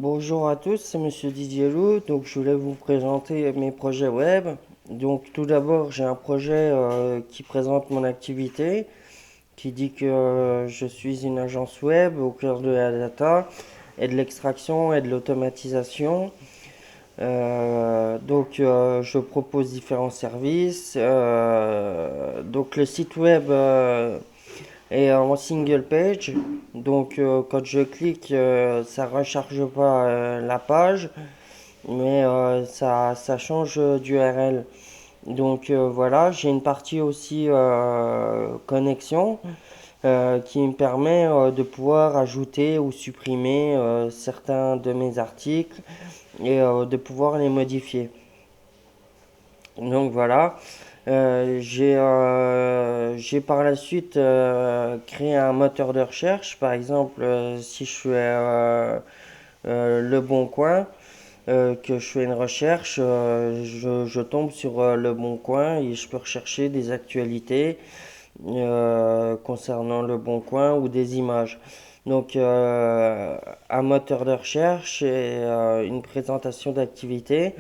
Bonjour à tous, c'est Monsieur Didier Lou. Donc, je voulais vous présenter mes projets web. Donc, tout d'abord, j'ai un projet qui présente mon activité, qui dit que je suis une agence web au cœur de la data et de l'extraction et de l'automatisation. Je propose différents services. Donc, le site web est en single page. Donc, quand je clique, ça recharge pas la page, mais ça change d'URL. Donc voilà, j'ai une partie aussi connexion qui me permet de pouvoir ajouter ou supprimer certains de mes articles et de pouvoir les modifier. Donc voilà. J'ai par la suite créé un moteur de recherche. Par exemple, si je fais Le Bon Coin, que je fais une recherche, je tombe sur Le Bon Coin et je peux rechercher des actualités concernant Le Bon Coin ou des images. Donc, un moteur de recherche et une présentation d'activité.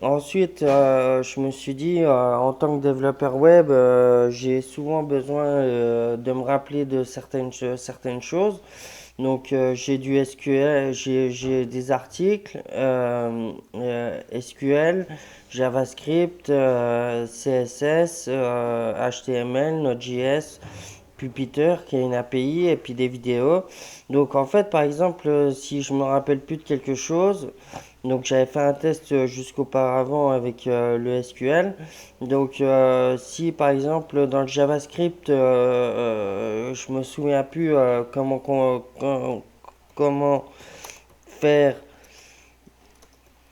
Ensuite, je me suis dit, en tant que développeur web, j'ai souvent besoin de me rappeler de certaines choses. Donc, j'ai du SQL, j'ai des articles SQL, JavaScript, CSS, HTML, Node.js, Pupitre qui est une API et puis des vidéos. Donc en fait, par exemple, si je me rappelle plus de quelque chose, donc j'avais fait un test jusqu'auparavant avec le SQL. Donc si par exemple dans le JavaScript, je me souviens plus comment faire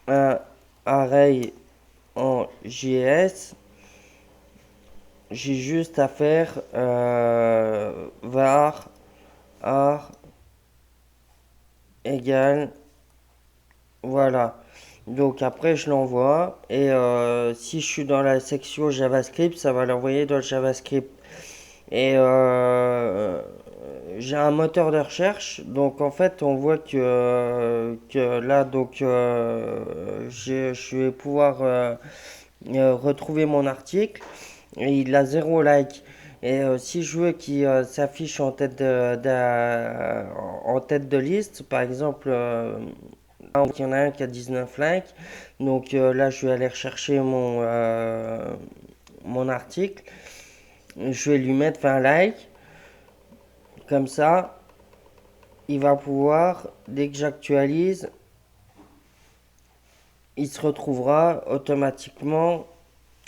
un array en JS, j'ai juste à faire var ar égale voilà. Donc après je l'envoie et si je suis dans la section JavaScript, ça va l'envoyer dans le JavaScript. Et j'ai un moteur de recherche, donc en fait on voit que là donc je vais pouvoir retrouver mon article et il a zéro like. Et si je veux qu'il s'affiche en tête de liste, par exemple, il y en a un qui a 19 likes, donc là je vais aller rechercher mon article, je vais lui mettre 20 likes, comme ça il va pouvoir, dès que j'actualise, il se retrouvera automatiquement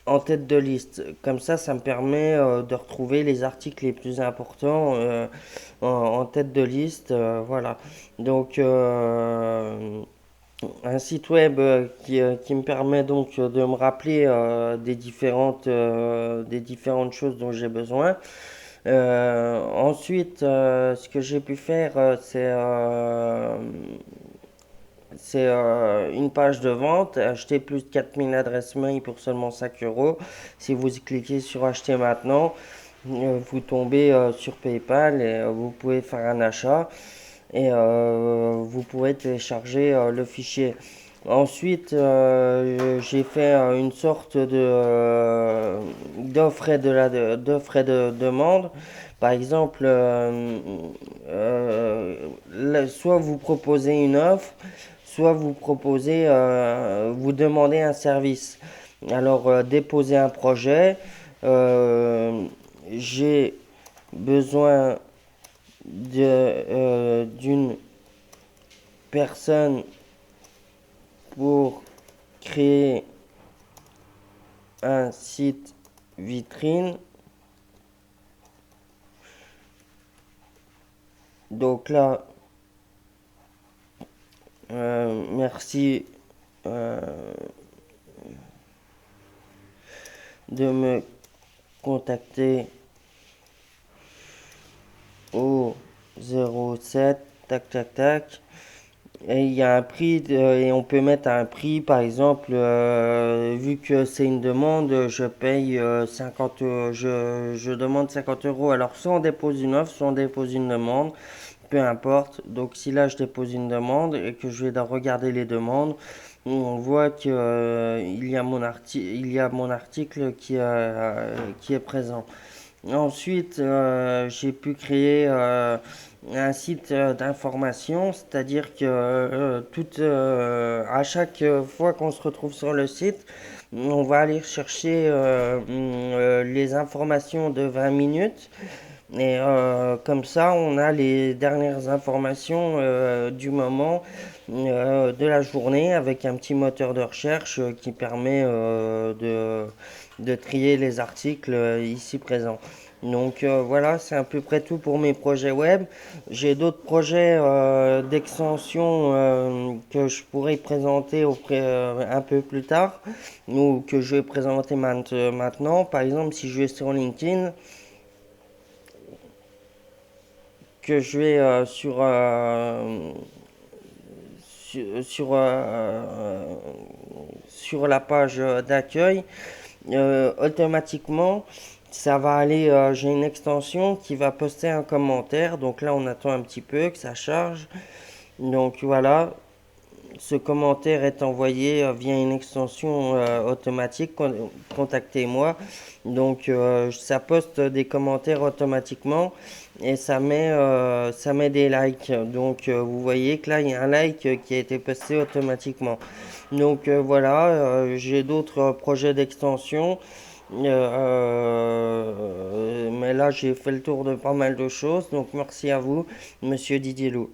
en tête de liste. Comme ça me permet de retrouver les articles les plus importants en tête de liste. Voilà. Donc, un site web qui me permet donc de me rappeler des différentes choses dont j'ai besoin. Ensuite, ce que j'ai pu faire, c'est une page de vente, acheter plus de 4000 adresses mail pour seulement 5 euros. Si vous cliquez sur acheter maintenant, vous tombez sur PayPal et vous pouvez faire un achat et vous pourrez télécharger le fichier. Ensuite, j'ai fait une sorte d'offre et de demande. Par exemple, soit vous proposez une offre, soit vous demandez un service. Alors, déposer un projet, j'ai besoin d'une personne pour créer un site vitrine. Donc là, merci euh, de me contacter au 07 tac tac tac. Et il y a un prix et on peut mettre un prix, par exemple, vu que c'est une demande, je paye 50 je demande 50 euros. Alors soit on dépose une offre, soit on dépose une demande. peu importe. Donc si là je dépose une demande et que je vais regarder les demandes, on voit que il y a mon article qui est présent. Ensuite, j'ai pu créer un site d'information, c'est-à-dire que à chaque fois qu'on se retrouve sur le site, on va aller chercher les informations de 20 minutes. Et comme ça, on a les dernières informations du moment, de la journée, avec un petit moteur de recherche qui permet de trier les articles ici présents. Donc voilà, c'est à peu près tout pour mes projets web. J'ai d'autres projets d'extension que je pourrais présenter un peu plus tard ou que je vais présenter maintenant. Par exemple, si je vais sur LinkedIn, que je vais sur, sur la page d'accueil, automatiquement, ça va aller, j'ai une extension qui va poster un commentaire. Donc là, on attend un petit peu que ça charge. Donc voilà, ce commentaire est envoyé via une extension automatique. Contactez-moi. Donc ça poste des commentaires automatiquement et ça met des likes. Donc vous voyez que là il y a un like qui a été posté automatiquement. Donc voilà, j'ai d'autres projets d'extension. Mais là j'ai fait le tour de pas mal de choses. Donc merci à vous, Monsieur Didier Lou.